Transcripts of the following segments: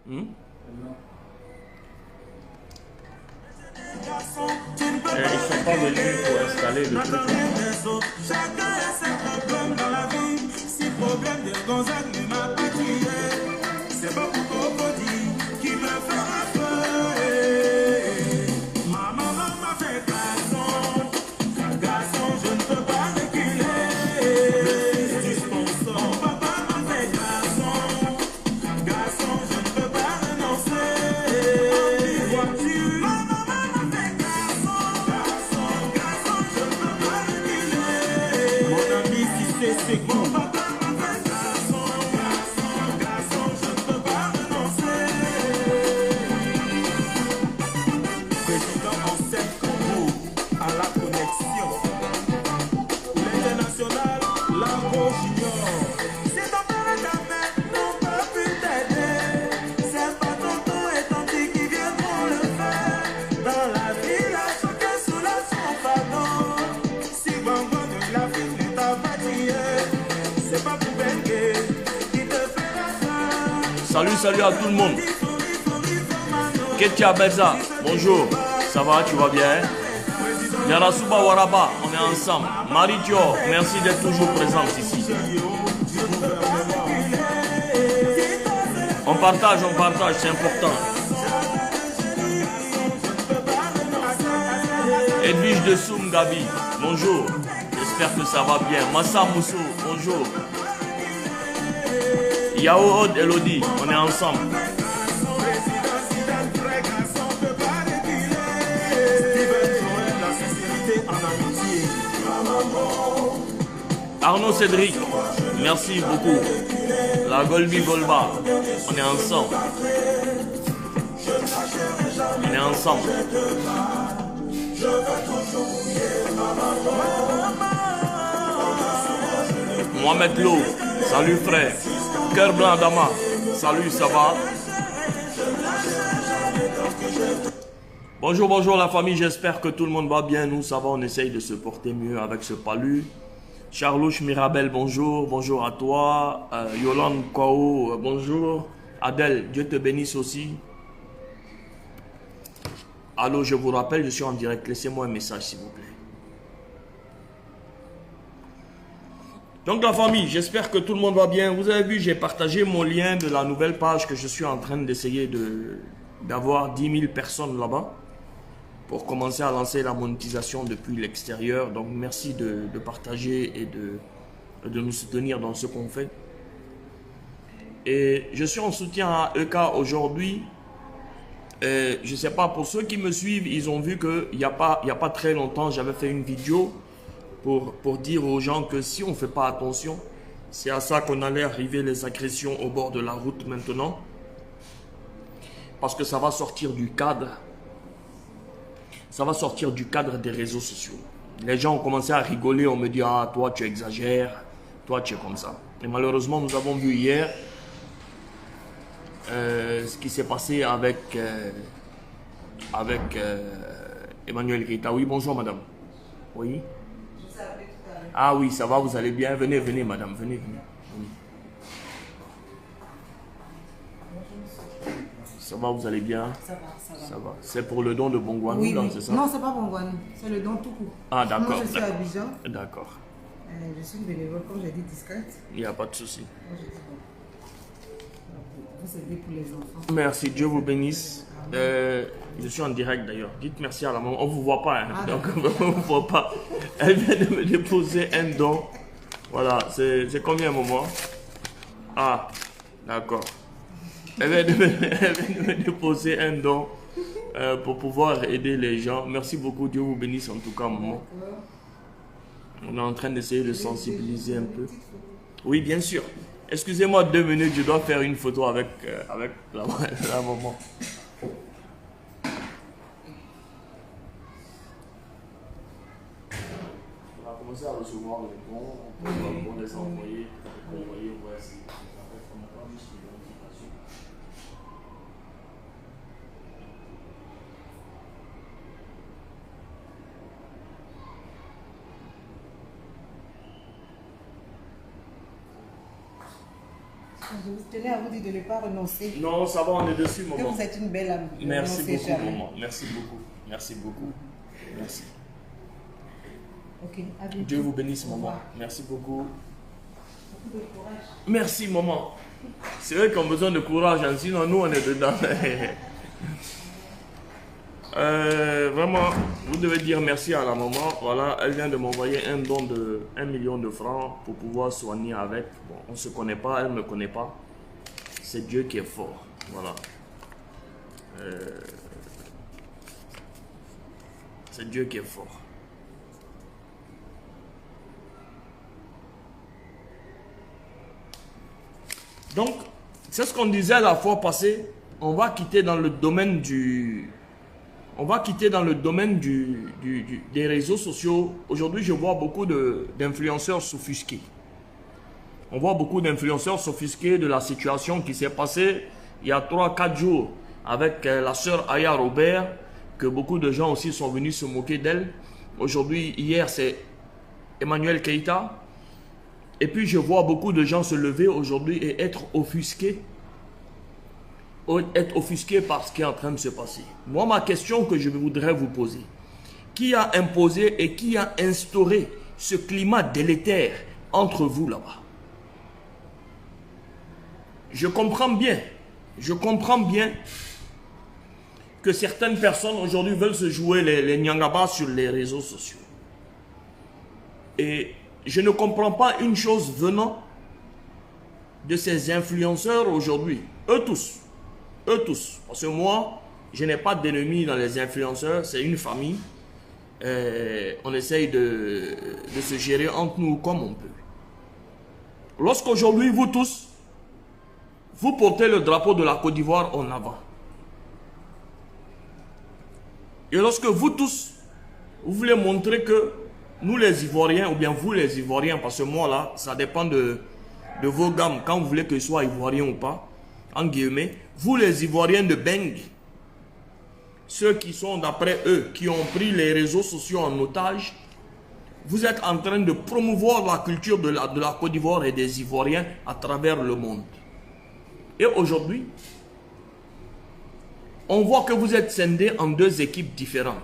Hmm? Ils ne sont pas venus pour installer le truc. Chacun a ses problèmes dans la vie. Si problème de Gonzague ne m'a pas tué, c'est pas pour Cocody qui me fera peur. Ma maman m'a fait garçon. Garçon, je ne peux pas reculer. Le fils du sponsor. Mon papa m'a fait garçon. Garçon, je ne peux pas renoncer. Voiture. Ma maman m'a fait garçon. Garçon, garçon, je ne peux pas reculer. Mon ami, si c'est quoi? Mon papa m'a fait garçon. Garçon, garçon, je ne peux pas renoncer. Président en 7 Congo à la connexion. L'international, l'agro junior. C'est ton père et ta mère n'ont pas pu t'aider. C'est pas tonton et tante qui viendront le faire. Dans la ville, à chacun soulève son fardeau. Si Bango de la ville ne t'a pas tué, c'est pas pour Bengue qui te fera ça. Salut à tout le monde. Ketia Beza, bonjour. Ça va, tu vas bien? Yarasuba Waraba, on est ensemble. Marie-Jo, merci d'être toujours présente ici. On partage, c'est important. Edwige de Soum Gabi, bonjour. J'espère que ça va bien. Massa Mousso, bonjour. Yao Od Elodie, on est ensemble. Arnaud Cédric, merci beaucoup. La Golbi Golba, on est ensemble. On est ensemble. Mohamed Lo, salut frère. Cœur blanc Dama, salut, ça va? Bonjour la famille, j'espère que tout le monde va bien. Nous, ça va, on essaye de se porter mieux avec ce palu. Charlouche Mirabel, bonjour à toi. Yolande Kwao, bonjour. Adèle, Dieu te bénisse aussi. Allô, je vous rappelle, je suis en direct. Laissez-moi un message, s'il vous plaît. Donc la famille, j'espère que tout le monde va bien. Vous avez vu, j'ai partagé mon lien de la nouvelle page que je suis en train d'essayer d'avoir 10 000 personnes là-bas pour commencer à lancer la monétisation depuis l'extérieur. Donc merci de partager et de nous soutenir dans ce qu'on fait. Et je suis en soutien à EK aujourd'hui. Je ne sais pas, pour ceux qui me suivent, ils ont vu qu'il n'y a pas très longtemps, j'avais fait une vidéo pour dire aux gens que si on ne fait pas attention, c'est à ça qu'on allait arriver, les agressions au bord de la route maintenant. Parce que ça va sortir du cadre. Ça va sortir du cadre des réseaux sociaux. Les gens ont commencé à rigoler, on me dit « Ah, toi tu exagères, toi tu es comme ça ». Et malheureusement, nous avons vu hier ce qui s'est passé avec Emmanuel Rita. Oui, bonjour madame. Oui. Ah oui, ça va, vous allez bien. Venez madame, venez. Ça va, vous allez bien? Ça va. C'est pour le don de Bongouanou, oui, c'est ça? Non, c'est pas Bongouanou, c'est le don tout court. Ah d'accord. Moi je suis à Abidjan. D'accord. Je suis bénévole, comme j'ai dit, discrète. Il n'y a pas de souci. Moi j'ai dit bon. Vous aidez pour les enfants. Merci, Dieu vous bénisse. Je suis en direct d'ailleurs. Dites merci à la maman. On ne vous voit pas, hein. Donc on ne vous voit pas. Elle vient de me déposer un don. Voilà, c'est combien maman? Ah, d'accord. Elle vient de me déposer un don pour pouvoir aider les gens. Merci beaucoup, Dieu vous bénisse en tout cas maman. On est en train d'essayer de sensibiliser un peu. Oui, bien sûr. Excusez-moi 2 minutes, je dois faire une photo avec la maman. On va commencer à recevoir les bons pour les envoyer. Voici. Je tenais à vous dire de ne pas renoncer. Non, ça va, on est dessus, Que maman. vous êtes une belle âme. Merci Ne renoncez beaucoup, jamais. maman. Merci beaucoup. Merci beaucoup. Merci. Ok, à bientôt. Dieu vous bénisse, Au maman. revoir. Merci beaucoup. Beaucoup de courage. Merci, maman. C'est eux qui ont besoin de courage, hein, sinon nous, on est dedans. Vraiment, vous devez dire merci à la maman. Voilà, elle vient de m'envoyer un don de 1 million de francs pour pouvoir soigner avec. Bon, on ne se connaît pas, elle ne me connaît pas. C'est Dieu qui est fort. Voilà. C'est Dieu qui est fort. Donc, c'est ce qu'on disait la fois passée. On va quitter dans le domaine du... On va quitter dans le domaine des réseaux sociaux. Aujourd'hui, je vois beaucoup d'influenceurs s'offusquer. On voit beaucoup d'influenceurs s'offusquer de la situation qui s'est passée il y a 3-4 jours avec la sœur Aya Robert, que beaucoup de gens aussi sont venus se moquer d'elle. Aujourd'hui, hier, c'est Emmanuel Keïta. Et puis, je vois beaucoup de gens se lever aujourd'hui et être offusqués. Être offusqué par ce qui est en train de se passer. Moi, ma question que je voudrais vous poser, qui a imposé et qui a instauré ce climat délétère entre vous là-bas? Je comprends bien que certaines personnes aujourd'hui veulent se jouer les Nyangaba sur les réseaux sociaux. Et je ne comprends pas une chose venant de ces influenceurs aujourd'hui, eux tous, parce que moi, je n'ai pas d'ennemis dans les influenceurs, c'est une famille. On essaye de se gérer entre nous comme on peut. Lorsqu'aujourd'hui, vous tous, vous portez le drapeau de la Côte d'Ivoire en avant. Et lorsque vous tous, vous voulez montrer que nous les Ivoiriens, ou bien vous les Ivoiriens, parce que moi là, ça dépend de vos gammes, quand vous voulez que je sois Ivoirien ou pas, en guillemets, vous les Ivoiriens de Beng, ceux qui sont d'après eux, qui ont pris les réseaux sociaux en otage, vous êtes en train de promouvoir la culture de la Côte d'Ivoire et des Ivoiriens à travers le monde. Et aujourd'hui, on voit que vous êtes scindés en deux équipes différentes.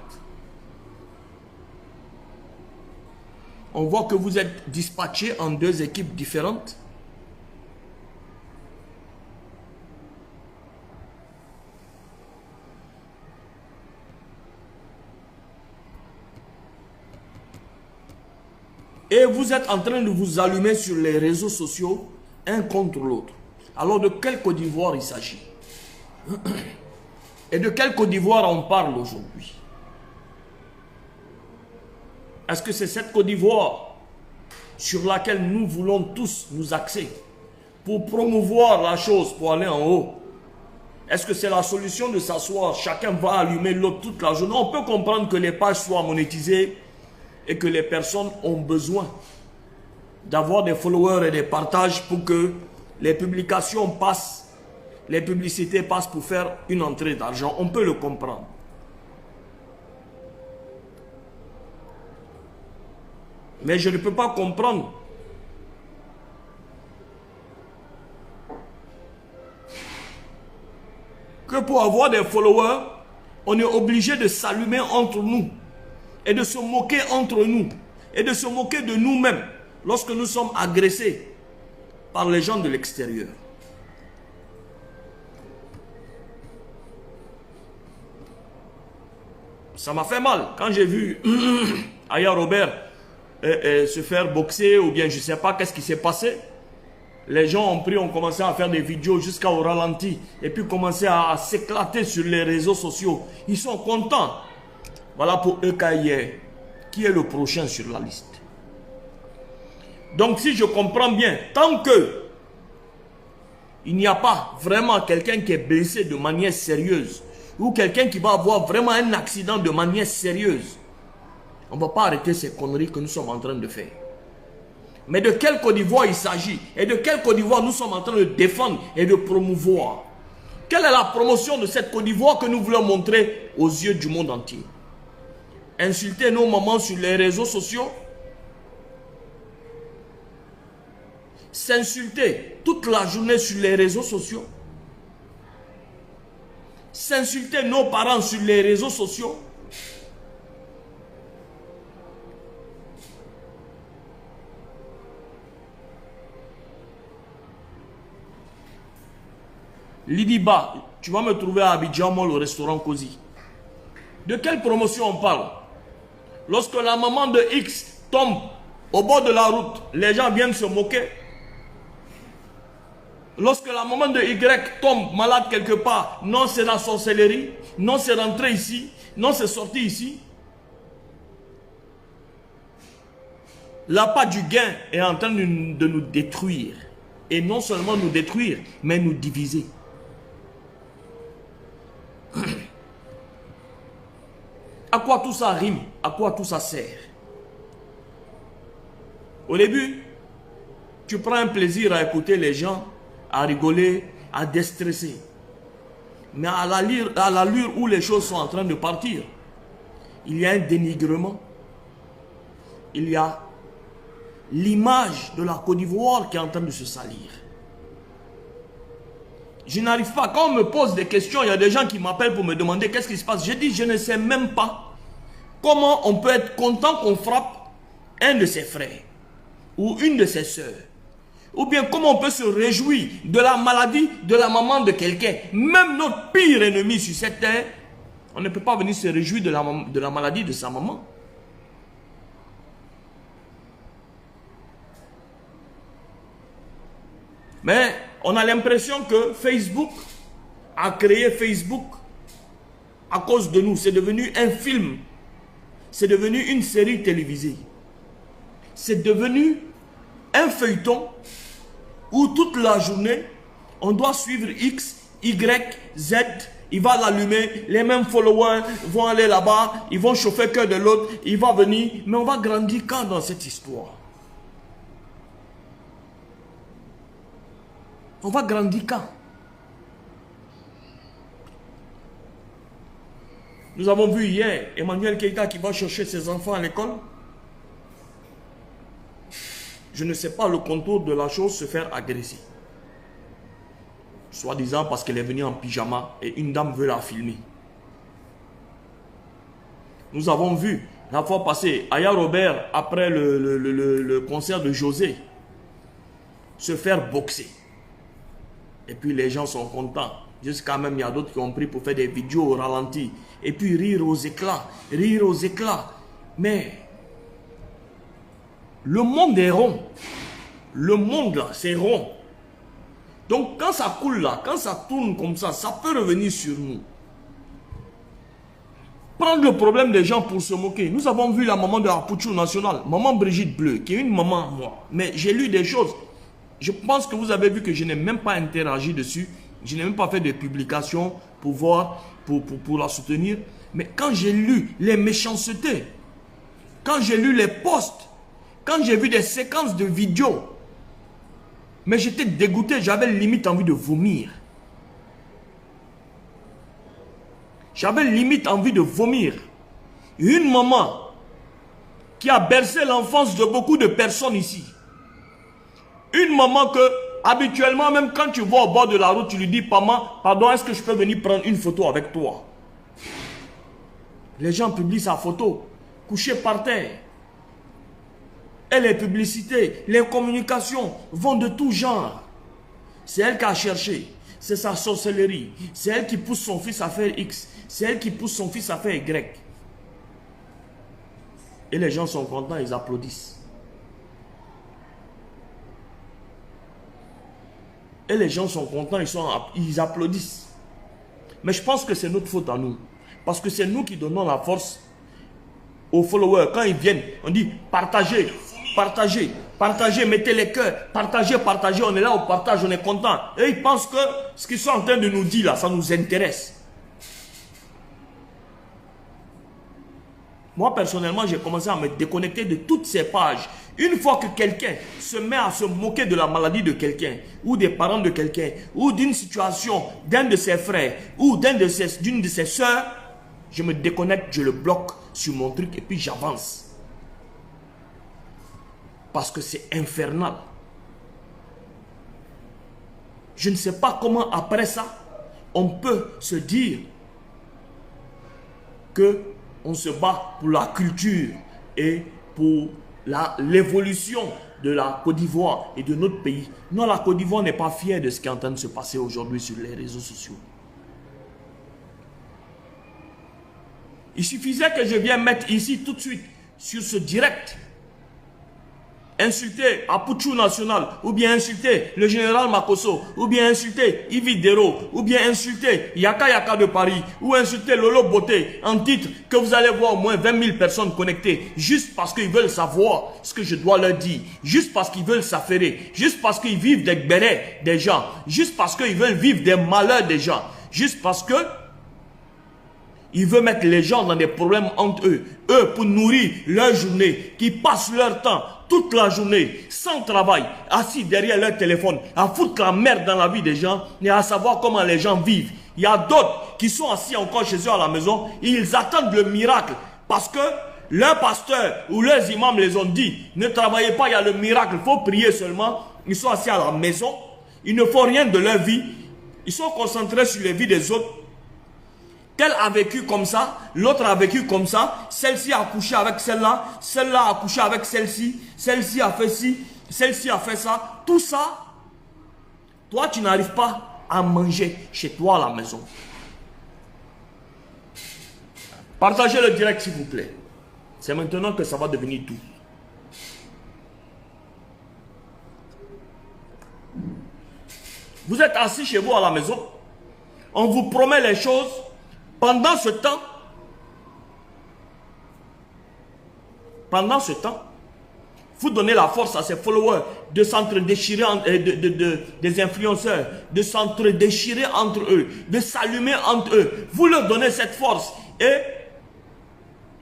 On voit que vous êtes dispatchés en deux équipes différentes. Et vous êtes en train de vous allumer sur les réseaux sociaux, un contre l'autre. Alors de quelle Côte d'Ivoire il s'agit? Et de quelle Côte d'Ivoire on parle aujourd'hui? Est-ce que c'est cette Côte d'Ivoire sur laquelle nous voulons tous nous axer pour promouvoir la chose, pour aller en haut? Est-ce que c'est la solution de s'asseoir, chacun va allumer l'autre toute la journée? On peut comprendre que les pages soient monétisées et que les personnes ont besoin d'avoir des followers et des partages pour que les publications passent, les publicités passent pour faire une entrée d'argent. On peut le comprendre. Mais je ne peux pas comprendre que pour avoir des followers, on est obligé de s'allumer entre nous et de se moquer entre nous et de se moquer de nous-mêmes lorsque nous sommes agressés par les gens de l'extérieur. Ça m'a fait mal quand j'ai vu Aya Robert se faire boxer, ou bien je ne sais pas qu'est-ce qui s'est passé. Les gens ont commencé à faire des vidéos jusqu'au ralenti et puis commencé à s'éclater sur les réseaux sociaux. Ils sont contents. Voilà pour EKIE, qui est le prochain sur la liste. Donc si je comprends bien, tant que il n'y a pas vraiment quelqu'un qui est blessé de manière sérieuse, ou quelqu'un qui va avoir vraiment un accident de manière sérieuse, on ne va pas arrêter ces conneries que nous sommes en train de faire. Mais de quelle Côte d'Ivoire il s'agit? Et de quelle Côte d'Ivoire nous sommes en train de défendre et de promouvoir? Quelle est la promotion de cette Côte d'Ivoire que nous voulons montrer aux yeux du monde entier? Insulter nos mamans sur les réseaux sociaux? s'insulter toute la journée sur les réseaux sociaux, s'insulter nos parents sur les réseaux sociaux, Lidiba, tu vas me trouver à Abidjan Mall au restaurant Cozy. De quelle promotion on parle? Lorsque la maman de X tombe au bord de la route, les gens viennent se moquer. Lorsque la maman de Y tombe malade quelque part, non c'est la sorcellerie, non c'est rentré ici, non c'est sorti ici. L'appât du gain est en train de nous détruire. Et non seulement nous détruire, mais nous diviser. À quoi tout ça rime? À quoi tout ça sert? Au début, tu prends un plaisir à écouter les gens, à rigoler, à déstresser. Mais à l'allure où les choses sont en train de partir, il y a un dénigrement. Il y a l'image de la Côte d'Ivoire qui est en train de se salir. Je n'arrive pas. Quand on me pose des questions, il y a des gens qui m'appellent pour me demander qu'est-ce qui se passe. Je dis, je ne sais même pas comment on peut être content qu'on frappe un de ses frères ou une de ses sœurs. Ou bien comment on peut se réjouir de la maladie de la maman de quelqu'un. Même notre pire ennemi sur cette terre, on ne peut pas venir se réjouir de la maladie de sa maman. Mais on a l'impression que Facebook a créé Facebook à cause de nous. C'est devenu un film. C'est devenu une série télévisée. C'est devenu un feuilleton où toute la journée, on doit suivre X, Y, Z. Il va l'allumer, les mêmes followers vont aller là-bas, ils vont chauffer le cœur de l'autre, il va venir. Mais on va grandir quand dans cette histoire? On va grandir quand? Nous avons vu hier Emmanuel Keïta qui va chercher ses enfants à l'école. Je ne sais pas le contour de la chose, se faire agresser. Soi-disant parce qu'elle est venue en pyjama et une dame veut la filmer. Nous avons vu la fois passée Aya Robert, après le concert de José, se faire boxer. Et puis les gens sont contents. Jusqu'à même, il y a d'autres qui ont pris pour faire des vidéos au ralenti. Et puis rire aux éclats. Rire aux éclats. Mais le monde est rond. Le monde là, c'est rond. Donc quand ça coule là, quand ça tourne comme ça peut revenir sur nous. Prendre le problème des gens pour se moquer. Nous avons vu la maman de la Pouchou nationale, maman Brigitte Bleu, qui est une maman, moi. Mais j'ai lu des choses. Je pense que vous avez vu que je n'ai même pas interagi dessus. Je n'ai même pas fait de publication pour voir, pour la soutenir. Mais quand j'ai lu les méchancetés, quand j'ai lu les posts, quand j'ai vu des séquences de vidéos, mais j'étais dégoûté, j'avais limite envie de vomir. J'avais limite envie de vomir. Une maman qui a bercé l'enfance de beaucoup de personnes ici. Une maman que, habituellement, même quand tu vas au bord de la route, tu lui dis, pardon, est-ce que je peux venir prendre une photo avec toi? Les gens publient sa photo, couchée par terre. Et les publicités, les communications vont de tout genre. C'est elle qui a cherché. C'est sa sorcellerie. C'est elle qui pousse son fils à faire X. C'est elle qui pousse son fils à faire Y. Et les gens sont contents, ils applaudissent. Et les gens sont contents, ils applaudissent. Mais je pense que c'est notre faute à nous. Parce que c'est nous qui donnons la force aux followers. Quand ils viennent, on dit partagez, partagez, partagez, mettez les cœurs, partagez, partagez. On est là au partage, on est content. Et ils pensent que ce qu'ils sont en train de nous dire là, ça nous intéresse. Moi, personnellement, j'ai commencé à me déconnecter de toutes ces pages. Une fois que quelqu'un se met à se moquer de la maladie de quelqu'un, ou des parents de quelqu'un, ou d'une situation d'un de ses frères, ou d'une de ses soeurs, je me déconnecte, je le bloque sur mon truc et puis j'avance. Parce que c'est infernal. Je ne sais pas comment après ça, on peut se dire que on se bat pour la culture et pour l'évolution de la Côte d'Ivoire et de notre pays. Non, la Côte d'Ivoire n'est pas fière de ce qui est en train de se passer aujourd'hui sur les réseaux sociaux. Il suffisait que je vienne mettre ici tout de suite, sur ce direct, insulter Apouchou National, ou bien insulter le général Makosso, ou bien insulter Yves Dero, ou bien insulter Yaka Yaka de Paris, ou insulter Lolo Boté, en titre que vous allez voir au moins 20 000 personnes connectées, juste parce qu'ils veulent savoir ce que je dois leur dire, juste parce qu'ils veulent s'affairer, juste parce qu'ils vivent des bérets des gens, juste parce qu'ils veulent vivre des malheurs des gens, juste parce que ils veulent mettre les gens dans des problèmes entre eux. Eux, pour nourrir leur journée, qui passent leur temps, toute la journée, sans travail, assis derrière leur téléphone, à foutre la merde dans la vie des gens, et à savoir comment les gens vivent. Il y a d'autres qui sont assis encore chez eux à la maison, et ils attendent le miracle, parce que leurs pasteurs ou leurs imams les ont dit, ne travaillez pas, il y a le miracle, il faut prier seulement. Ils sont assis à la maison, ils ne font rien de leur vie, ils sont concentrés sur les vies des autres. Tel a vécu comme ça, l'autre a vécu comme ça, celle-ci a couché avec celle-là, celle-là a couché avec celle-ci, celle-ci a fait ci, celle-ci a fait ça. Tout ça, toi tu n'arrives pas à manger chez toi à la maison. Partagez le direct s'il vous plaît. C'est maintenant que ça va devenir tout. Vous êtes assis chez vous à la maison, on vous promet les choses. Pendant ce temps, vous donnez la force à ces followers de s'entre-déchirer, des influenceurs, de s'entre-déchirer entre eux, de s'allumer entre eux. Vous leur donnez cette force et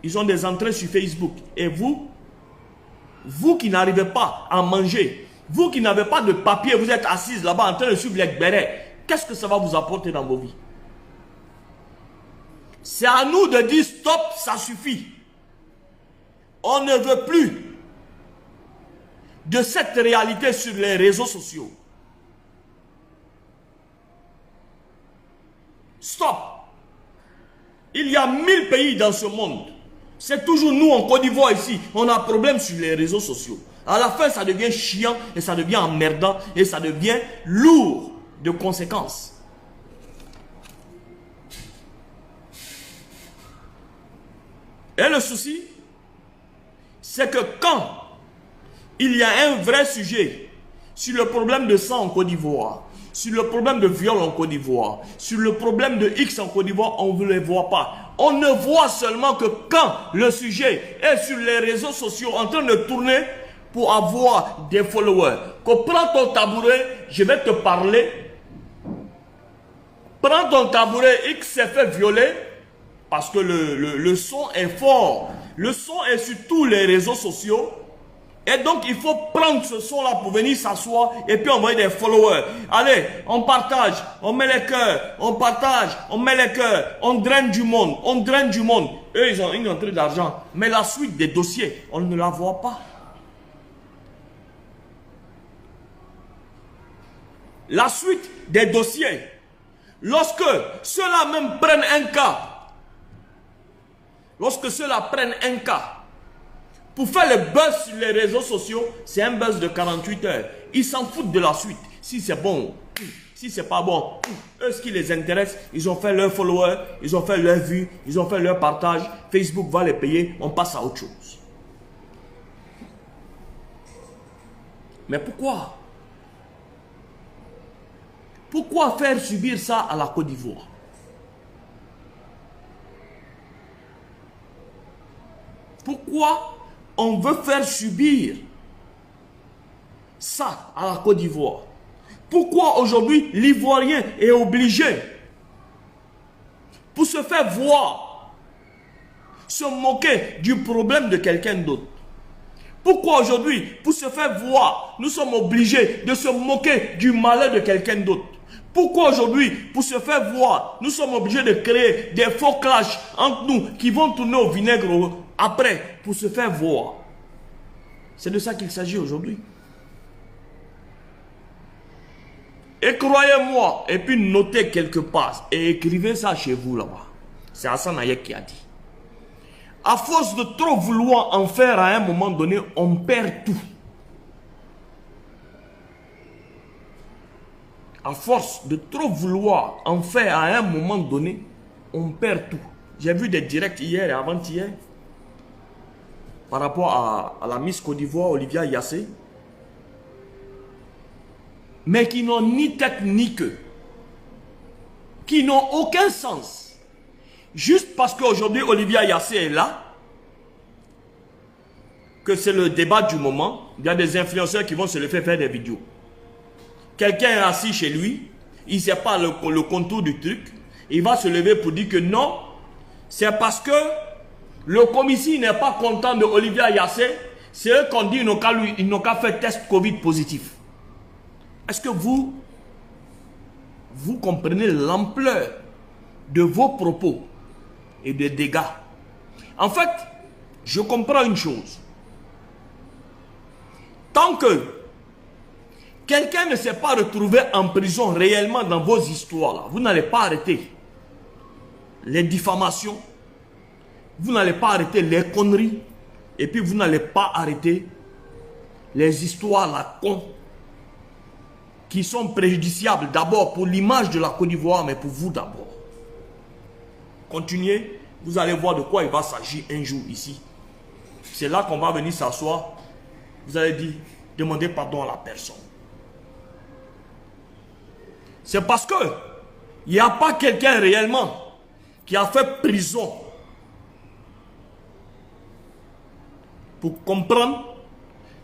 ils ont des entrées sur Facebook. Et vous qui n'arrivez pas à manger, vous qui n'avez pas de papier, vous êtes assises là-bas en train de suivre les bérets, qu'est-ce que ça va vous apporter dans vos vies? C'est à nous de dire stop, ça suffit. On ne veut plus de cette réalité sur les réseaux sociaux. Stop. Il y a 1000 pays dans ce monde. C'est toujours nous en Côte d'Ivoire ici. On a un problème sur les réseaux sociaux. À la fin, ça devient chiant et ça devient emmerdant et ça devient lourd de conséquences. Et le souci, c'est que quand il y a un vrai sujet sur le problème de sang en Côte d'Ivoire, sur le problème de viol en Côte d'Ivoire, sur le problème de X en Côte d'Ivoire, on ne les voit pas. On ne voit seulement que quand le sujet est sur les réseaux sociaux en train de tourner pour avoir des followers. Que prends ton tabouret, je vais te parler. Prends ton tabouret, X s'est fait violer. Parce que le son est fort. Le son est sur tous les réseaux sociaux. Et donc, il faut prendre ce son-là pour venir s'asseoir et puis envoyer des followers. Allez, on partage, on met les cœurs, on partage, on met les cœurs, on draine du monde, on draine du monde. Eux, ils ont une entrée d'argent. Mais la suite des dossiers, on ne la voit pas. La suite des dossiers, lorsque ceux-là même prennent un cas, lorsque ceux-là prennent un cas pour faire le buzz sur les réseaux sociaux, c'est un buzz de 48 heures. Ils s'en foutent de la suite. Si c'est bon, si c'est pas bon, eux, ce qui les intéresse, ils ont fait leurs followers, ils ont fait leurs vues, ils ont fait leur partage. Facebook va les payer, on passe à autre chose. Mais pourquoi? Pourquoi faire subir ça à la Côte d'Ivoire? Pourquoi on veut faire subir ça à la Côte d'Ivoire? Pourquoi aujourd'hui l'Ivoirien est obligé, pour se faire voir, se moquer du problème de quelqu'un d'autre? Pourquoi aujourd'hui, pour se faire voir, nous sommes obligés de se moquer du malheur de quelqu'un d'autre? Pourquoi aujourd'hui, pour se faire voir, nous sommes obligés de créer des faux clashs entre nous qui vont tourner au vinaigre après pour se faire voir? C'est de ça qu'il s'agit aujourd'hui. Et croyez-moi, et puis notez quelque part, et écrivez ça chez vous là-bas. C'est Hassan Hayek qui a dit. À force de trop vouloir en faire à un moment donné, on perd tout. À force de trop vouloir en faire à un moment donné, on perd tout. J'ai vu des directs hier et avant-hier par rapport à la Miss Côte d'Ivoire, Olivia Yassé, mais qui n'ont ni tête ni queue, qui n'ont aucun sens. Juste parce qu'aujourd'hui Olivia Yassé est là, que c'est le débat du moment, il y a des influenceurs qui vont se le faire des vidéos. Quelqu'un est assis chez lui, il ne sait pas le contour du truc, il va se lever pour dire que non, c'est parce que le commissaire n'est pas content de Olivia Yassé, c'est eux qu'on dit qu'ils n'ont qu'à faire test Covid positif. Est-ce que vous comprenez l'ampleur de vos propos et des dégâts? En fait, je comprends une chose. Tant que quelqu'un ne s'est pas retrouvé en prison réellement dans vos histoires, là, vous n'allez pas arrêter les diffamations, vous n'allez pas arrêter les conneries, et puis vous n'allez pas arrêter les histoires là, cons, qui sont préjudiciables d'abord pour l'image de la Côte d'Ivoire, mais pour vous d'abord. Continuez, vous allez voir de quoi il va s'agir un jour ici. C'est là qu'on va venir s'asseoir. Vous allez dire, demandez pardon à la personne. C'est parce que il n'y a pas quelqu'un réellement qui a fait prison pour comprendre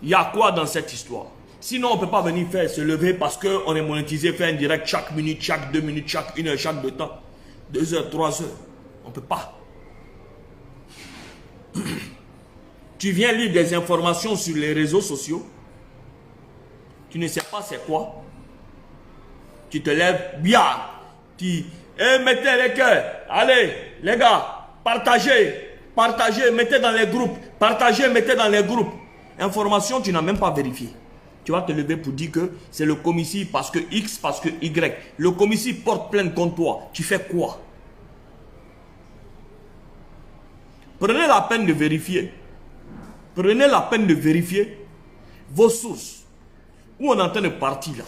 il y a quoi dans cette histoire. Sinon, on ne peut pas venir se lever parce qu'on est monétisé, faire un direct chaque minute, chaque 2 minutes, chaque 1 heure, chaque 2 temps. 2 heures, 3 heures. On ne peut pas. Tu viens lire des informations sur les réseaux sociaux. Tu ne sais pas c'est quoi. Tu te lèves bien. Tu mettez les cœurs. Allez, les gars, partagez. Partagez, mettez dans les groupes. Partagez, mettez dans les groupes. Information, tu n'as même pas vérifié. Tu vas te lever pour dire que c'est le commissaire parce que X, parce que Y. Le commissaire porte plainte contre toi. Tu fais quoi? Prenez la peine de vérifier. Prenez la peine de vérifier vos sources. Où on est en train de partir là?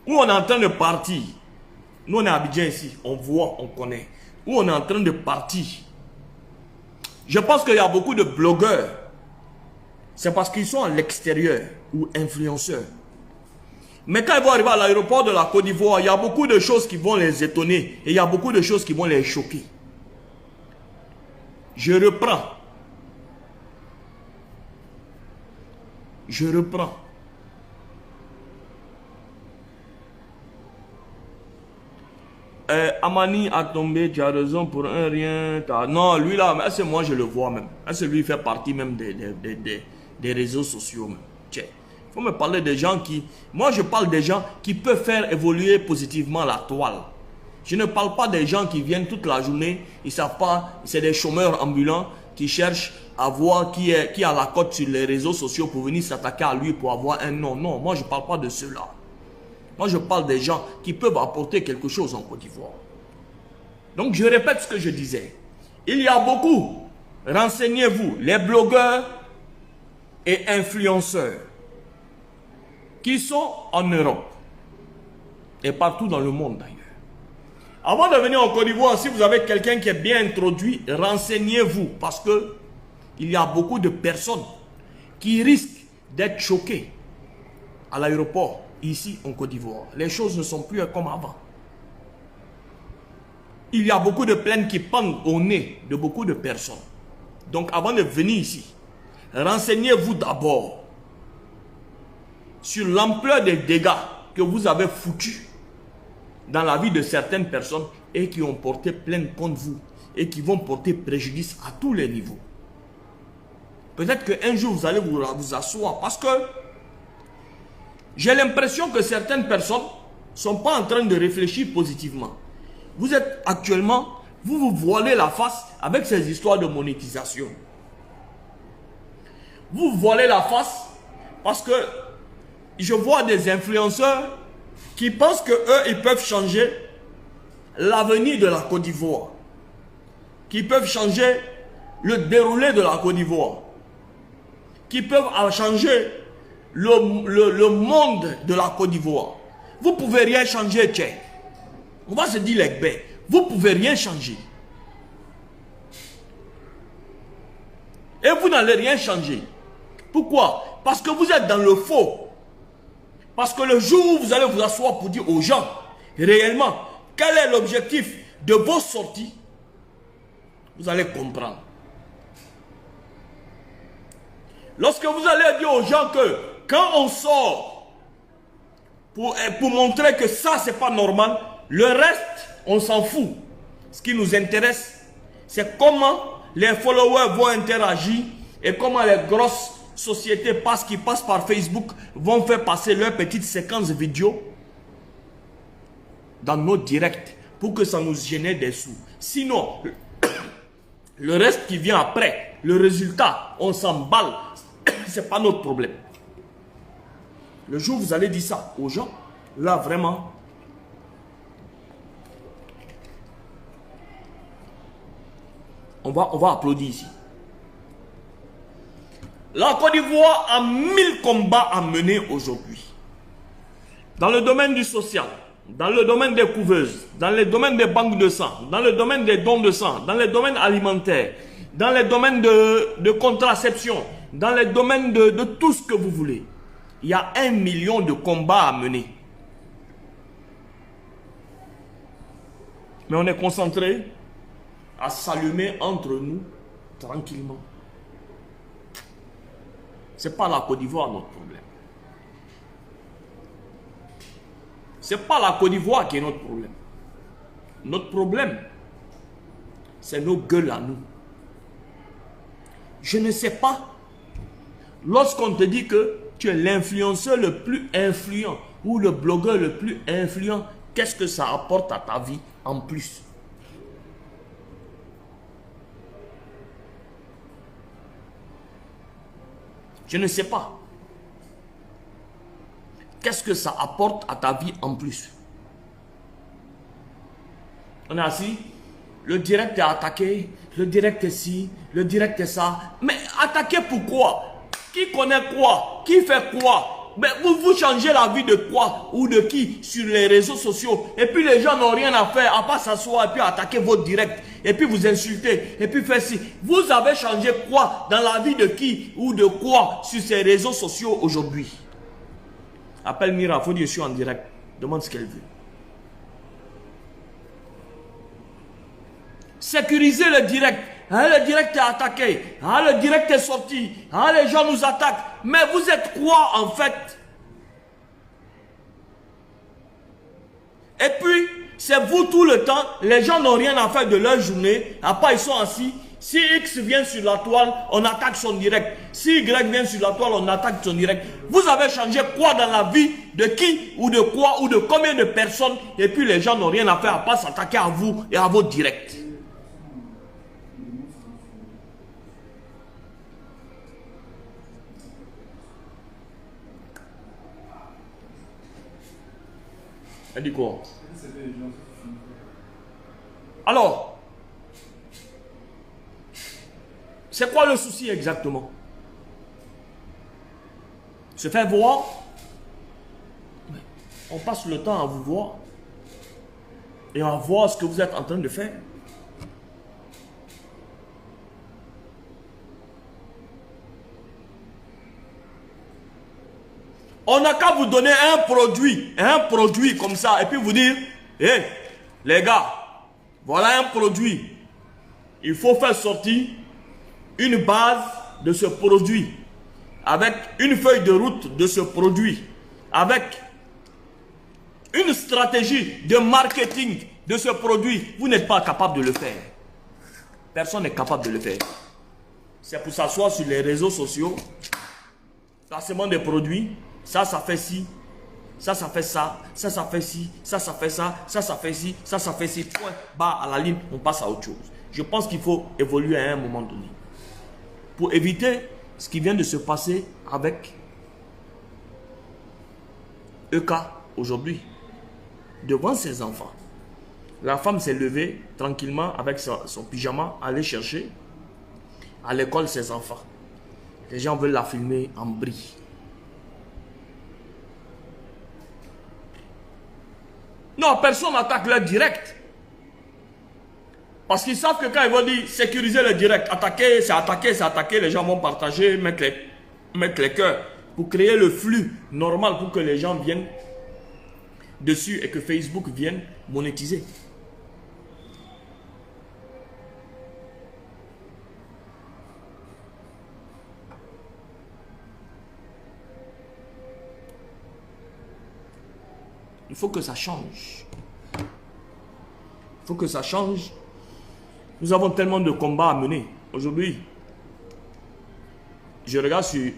Où on est en train de partir? Nous on est à Abidjan ici. On voit, on connaît. Où on est en train de partir? Je pense qu'il y a beaucoup de blogueurs. C'est parce qu'ils sont à l'extérieur ou influenceurs. Mais quand ils vont arriver à l'aéroport de la Côte d'Ivoire, il y a beaucoup de choses qui vont les étonner. Et il y a beaucoup de choses qui vont les choquer. Je reprends. Je reprends. Amani a tombé, tu as raison pour un rien. Non, lui là, c'est moi je le vois même. C'est lui fait partie même des réseaux sociaux. Il faut me parler des gens qui... Moi je parle des gens qui peuvent faire évoluer positivement la toile. Je ne parle pas des gens qui viennent toute la journée, ils ne savent pas, c'est des chômeurs ambulants qui cherchent à voir qui a la cote sur les réseaux sociaux pour venir s'attaquer à lui pour avoir un nom. Non, moi je ne parle pas de ceux-là. Moi je parle des gens qui peuvent apporter quelque chose en Côte d'Ivoire. Donc je répète ce que je disais. Il y a beaucoup, renseignez-vous, les blogueurs et influenceurs qui sont en Europe et partout dans le monde d'ailleurs. Avant de venir en Côte d'Ivoire, si vous avez quelqu'un qui est bien introduit, renseignez-vous parce que il y a beaucoup de personnes qui risquent d'être choquées à l'aéroport ici en Côte d'Ivoire. Les choses ne sont plus comme avant. Il y a beaucoup de plaintes qui pendent au nez de beaucoup de personnes. Donc avant de venir ici, renseignez-vous d'abord sur l'ampleur des dégâts que vous avez foutus dans la vie de certaines personnes et qui ont porté plainte contre vous et qui vont porter préjudice à tous les niveaux. Peut-être qu'un jour vous allez vous asseoir parce que j'ai l'impression que certaines personnes ne sont pas en train de réfléchir positivement. Vous êtes actuellement, vous vous voilez la face avec ces histoires de monétisation. Vous voilez la face parce que je vois des influenceurs qui pensent qu'eux, ils peuvent changer l'avenir de la Côte d'Ivoire, qui peuvent changer le déroulé de la Côte d'Ivoire, qui peuvent changer le monde de la Côte d'Ivoire. Vous ne pouvez rien changer, tiens. On va se dire les bêtes. Vous ne pouvez rien changer. Et vous n'allez rien changer. Pourquoi? Parce que vous êtes dans le faux. Parce que le jour où vous allez vous asseoir pour dire aux gens, réellement, quel est l'objectif de vos sorties, vous allez comprendre. Lorsque vous allez dire aux gens que quand on sort pour montrer que ça, c'est pas normal, le reste, on s'en fout. Ce qui nous intéresse, c'est comment les followers vont interagir et comment les grosses sociétés qui passent par Facebook vont faire passer leurs petites séquences vidéo dans nos directs pour que ça nous génère des sous. Sinon, le reste qui vient après, le résultat, on s'emballe, c'est pas notre problème. Le jour où vous allez dire ça aux gens, là vraiment, on va applaudir ici. La Côte d'Ivoire a 1000 combats à mener aujourd'hui. Dans le domaine du social, dans le domaine des couveuses, dans le domaine des banques de sang, dans le domaine des dons de sang, dans le domaine alimentaire, dans les domaines de contraception, dans les domaines de tout ce que vous voulez. Il y a 1 million de combats à mener. Mais on est concentré à s'allumer entre nous tranquillement. Ce n'est pas la Côte d'Ivoire notre problème. Ce n'est pas la Côte d'Ivoire qui est notre problème. Notre problème, c'est nos gueules à nous. Je ne sais pas, lorsqu'on te dit que tu es l'influenceur le plus influent ou le blogueur le plus influent, qu'est-ce que ça apporte à ta vie en plus? Je ne sais pas. Qu'est-ce que ça apporte à ta vie en plus? On est assis, le direct est attaqué, le direct est ci, le direct est ça. Mais attaqué pourquoi? Qui connaît quoi? Qui fait quoi? Mais vous changez la vie de quoi ou de qui sur les réseaux sociaux et puis les gens n'ont rien à faire à part s'asseoir et puis attaquer votre direct et puis vous insulter et puis faire ci. Vous avez changé quoi dans la vie de qui ou de quoi sur ces réseaux sociaux aujourd'hui? Appelle Mira, faut dire je suis en direct. Demande ce qu'elle veut. Sécuriser le direct. Hein, le direct est attaqué. Hein, le direct est sorti. Hein, les gens nous attaquent. Mais vous êtes quoi en fait? Et puis, c'est vous tout le temps. Les gens n'ont rien à faire de leur journée. À part ils sont assis. Si X vient sur la toile, on attaque son direct. Si Y vient sur la toile, on attaque son direct. Vous avez changé quoi dans la vie de qui ou de quoi ou de combien de personnes? Et puis les gens n'ont rien à faire à part s'attaquer à vous et à vos directs. Elle dit quoi? Alors, c'est quoi le souci exactement? Se faire voir? On passe le temps à vous voir et à voir ce que vous êtes en train de faire. On n'a qu'à vous donner un produit comme ça, et puis vous dire, hé, les gars, voilà un produit. Il faut faire sortir une base de ce produit, avec une feuille de route de ce produit, avec une stratégie de marketing de ce produit. Vous n'êtes pas capable de le faire. Personne n'est capable de le faire. C'est pour s'asseoir sur les réseaux sociaux, placement des produits. Ça fait ci, ça fait ça, ça fait ci, ça fait ça, ça fait ci, ça fait ci, point, barre à la ligne, on passe à autre chose. Je pense qu'il faut évoluer à un moment donné. Pour éviter ce qui vient de se passer avec EK aujourd'hui, devant ses enfants. La femme s'est levée tranquillement avec son pyjama, aller chercher à l'école ses enfants. Les gens veulent la filmer en bris. Non, personne n'attaque leur direct. Parce qu'ils savent que quand ils vont dire sécuriser le direct, attaquer, c'est attaquer, c'est attaquer, les gens vont partager, mettre les cœurs pour créer le flux normal pour que les gens viennent dessus et que Facebook vienne monétiser. Il faut que ça change. Il faut que ça change. Nous avons tellement de combats à mener. Aujourd'hui, je regarde sur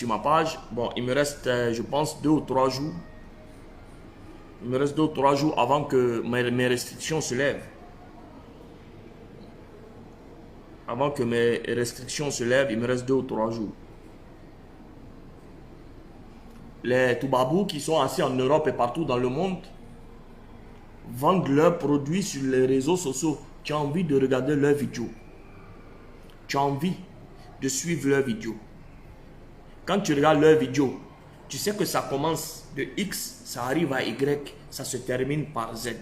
ma page. Bon, il me reste, je pense, 2 ou 3 jours. Il me reste 2 ou 3 jours avant que mes restrictions se lèvent. Avant que mes restrictions se lèvent, il me reste 2 ou 3 jours. Les Toubabous qui sont assis en Europe et partout dans le monde vendent leurs produits sur les réseaux sociaux. Tu as envie de regarder leurs vidéos. Tu as envie de suivre leurs vidéos. Quand tu regardes leurs vidéos, tu sais que ça commence de X, ça arrive à Y, ça se termine par Z.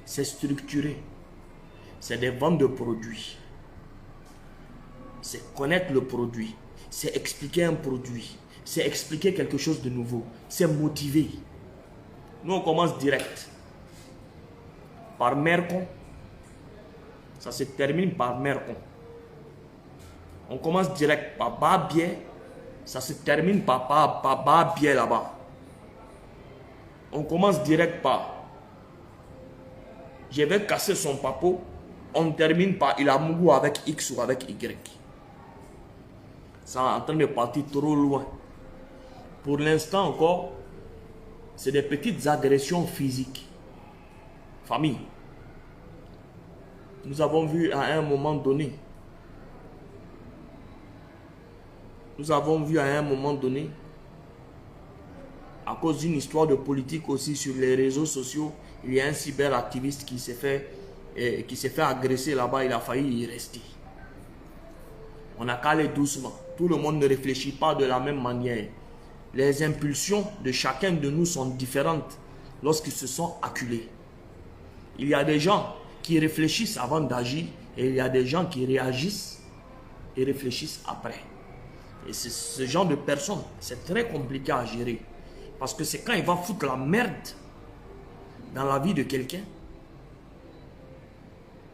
C'est structuré. C'est des ventes de produits. C'est connaître le produit. C'est expliquer un produit. C'est expliquer quelque chose de nouveau. C'est motiver. Nous, on commence direct. Par Mercon. Ça se termine par Mercon. On commence direct par Babier. Ça se termine par Babier là-bas. On commence direct par je vais casser son papeau. On termine par il a mougou avec X ou avec Y. Ça est en train de partir trop loin. Pour l'instant encore, c'est des petites agressions physiques. Famille. Nous avons vu à un moment donné. À cause d'une histoire de politique aussi sur les réseaux sociaux, il y a un cyberactiviste qui s'est fait agresser là-bas, il a failli y rester. On a qu'à aller doucement. Tout le monde ne réfléchit pas de la même manière. Les impulsions de chacun de nous sont différentes lorsqu'ils se sont acculés. Il y a des gens qui réfléchissent avant d'agir et il y a des gens qui réagissent et réfléchissent après. Et ce genre de personnes, c'est très compliqué à gérer. Parce que c'est quand il va foutre la merde dans la vie de quelqu'un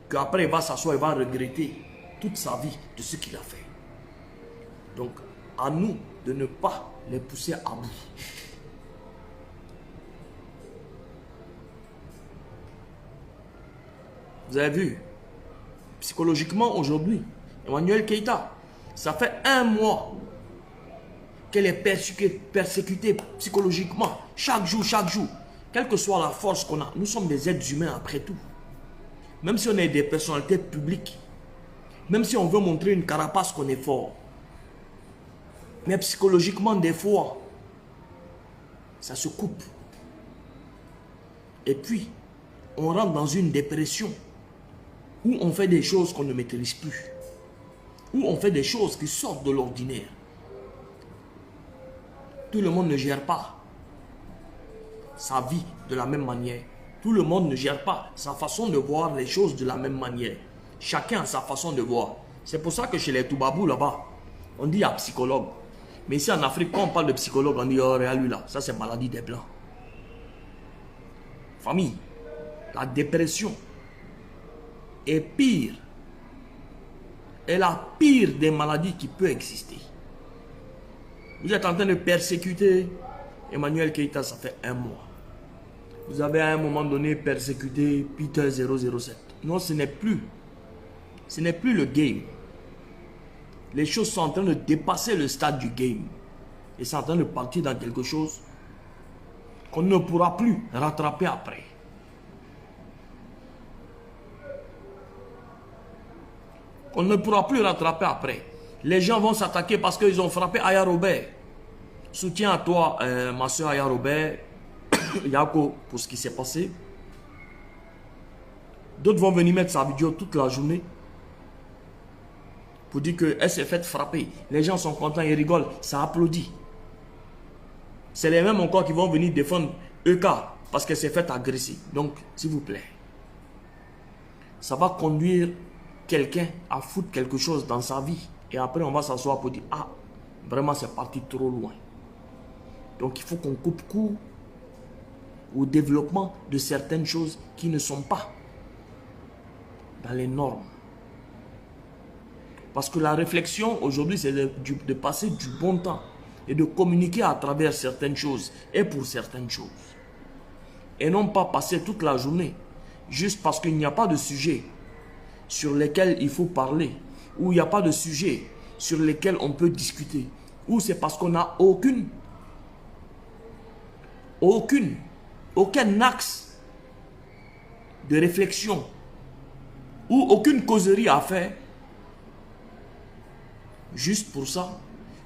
qu'après il va s'asseoir et va regretter toute sa vie de ce qu'il a fait. Donc, à nous de ne pas les pousser à bout. Vous avez vu, psychologiquement aujourd'hui, Emmanuel Keïta, ça fait 1 mois qu'elle est persécutée psychologiquement, chaque jour. Quelle que soit la force qu'on a, nous sommes des êtres humains après tout. Même si on est des personnalités publiques, même si on veut montrer une carapace qu'on est fort, mais psychologiquement, des fois, ça se coupe. Et puis, on rentre dans une dépression où on fait des choses qu'on ne maîtrise plus. Où on fait des choses qui sortent de l'ordinaire. Tout le monde ne gère pas sa vie de la même manière. Tout le monde ne gère pas sa façon de voir les choses de la même manière. Chacun a sa façon de voir. C'est pour ça que chez les Toubabous là-bas, on dit à psychologue. Mais ici en Afrique, quand on parle de psychologue, on dit oh, regarde lui là, ça c'est maladie des blancs. Famille, la dépression est pire. Est la pire des maladies qui peut exister. Vous êtes en train de persécuter Emmanuel Keïta, ça fait 1 mois. Vous avez à un moment donné persécuté Peter 007. Non, ce n'est plus. Ce n'est plus le game. Les choses sont en train de dépasser le stade du game. Et c'est en train de partir dans quelque chose qu'on ne pourra plus rattraper après. On ne pourra plus rattraper après. Les gens vont s'attaquer parce qu'ils ont frappé Aya Robert. Soutien à toi, ma soeur Aya Robert, Yako, pour ce qui s'est passé. D'autres vont venir mettre sa vidéo toute la journée pour dire qu'elle s'est faite frapper. Les gens sont contents, ils rigolent, ça applaudit. C'est les mêmes encore qui vont venir défendre EK parce qu'elle s'est faite agresser. Donc, s'il vous plaît, ça va conduire quelqu'un à foutre quelque chose dans sa vie. Et après, on va s'asseoir pour dire, ah, vraiment, c'est parti trop loin. Donc, il faut qu'on coupe court au développement de certaines choses qui ne sont pas dans les normes. Parce que la réflexion aujourd'hui, c'est de passer du bon temps et de communiquer à travers certaines choses et pour certaines choses. Et non pas passer toute la journée juste parce qu'il n'y a pas de sujet sur lesquels il faut parler, ou il n'y a pas de sujet sur lesquels on peut discuter, ou c'est parce qu'on n'a aucun axe de réflexion ou aucune causerie à faire. Juste pour ça,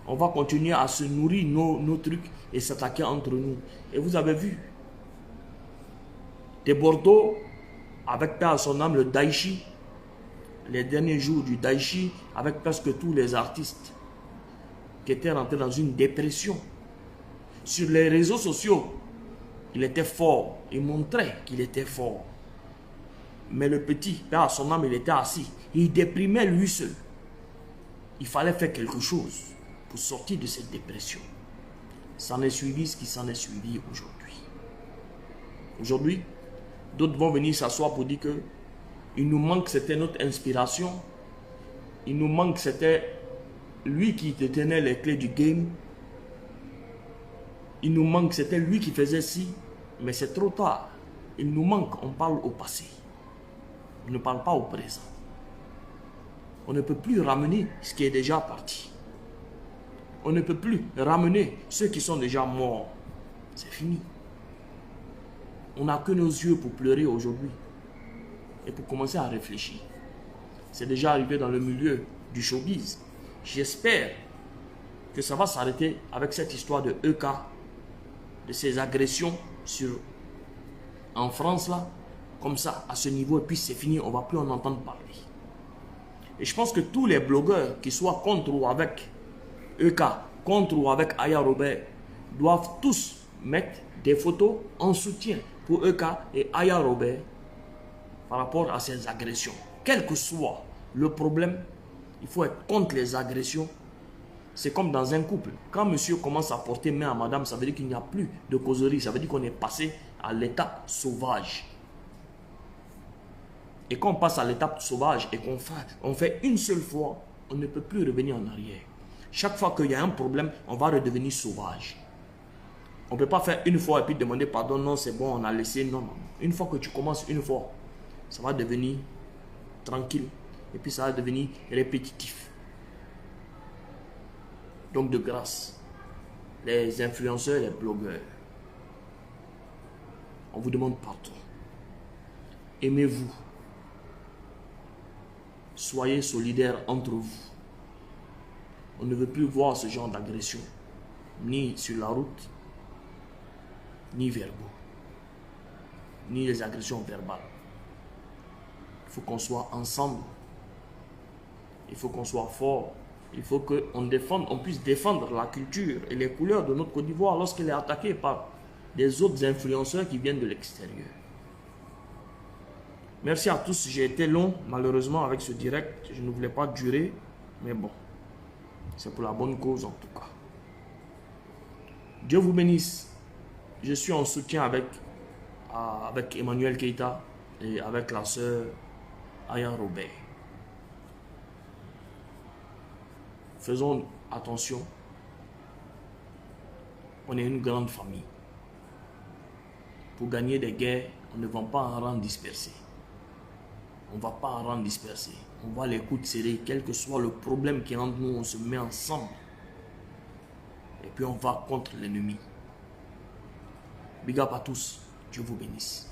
on va continuer à se nourrir nos trucs et s'attaquer entre nous. Et vous avez vu, de Bordeaux, avec paix à son âme, le Daichi, les derniers jours du Daichi, avec presque tous les artistes qui étaient rentrés dans une dépression. Sur les réseaux sociaux, il était fort, il montrait qu'il était fort. Mais le petit, paix à son âme, il était assis, il déprimait lui seul. Il fallait faire quelque chose pour sortir de cette dépression. Ça en est suivi ce qui s'en est suivi aujourd'hui. Aujourd'hui, d'autres vont venir s'asseoir pour dire que il nous manque, c'était notre inspiration. Il nous manque, c'était lui qui détenait les clés du game. Il nous manque, c'était lui qui faisait ci. Mais c'est trop tard. Il nous manque, on parle au passé. On ne parle pas au présent. On ne peut plus ramener ce qui est déjà parti. On ne peut plus ramener ceux qui sont déjà morts. C'est fini. On n'a que nos yeux pour pleurer aujourd'hui. Et pour commencer à réfléchir. C'est déjà arrivé dans le milieu du showbiz. J'espère que ça va s'arrêter avec cette histoire de EK, de ces agressions en France là, comme ça, à ce niveau, et puis c'est fini, on ne va plus en entendre parler. Et je pense que tous les blogueurs qui soient contre ou avec EK, contre ou avec Aya Robert, doivent tous mettre des photos en soutien pour EK et Aya Robert par rapport à ces agressions. Quel que soit le problème, il faut être contre les agressions. C'est comme dans un couple. Quand monsieur commence à porter main à madame, ça veut dire qu'il n'y a plus de causerie. Ça veut dire qu'on est passé à l'étape sauvage. Et quand on passe à l'étape sauvage et qu'on fait une seule fois, on ne peut plus revenir en arrière. Chaque fois qu'il y a un problème, on va redevenir sauvage. On ne peut pas faire une fois et puis demander pardon. Non, c'est bon, on a laissé. Non, non. Une fois que tu commences une fois, ça va devenir tranquille. Et puis ça va devenir répétitif. Donc de grâce, les influenceurs, les blogueurs, on vous demande pardon. Aimez-vous. Soyez solidaires entre vous. On ne veut plus voir ce genre d'agression, ni sur la route, ni verbaux, ni les agressions verbales. Il faut qu'on soit ensemble. Il faut qu'on soit fort. Il faut qu'on puisse défendre la culture et les couleurs de notre Côte d'Ivoire lorsqu'elle est attaquée par des autres influenceurs qui viennent de l'extérieur. Merci à tous. J'ai été long, malheureusement, avec ce direct. Je ne voulais pas durer, mais bon, c'est pour la bonne cause en tout cas. Dieu vous bénisse. Je suis en soutien avec Emmanuel Keïta et avec la sœur Aya Robert. Faisons attention. On est une grande famille. Pour gagner des guerres, on ne va pas en rang dispersé. On ne va pas en rang dispersé. On va les coudes serrés, quel que soit le problème qui est entre nous, on se met ensemble. Et puis on va contre l'ennemi. Big up à tous. Dieu vous bénisse.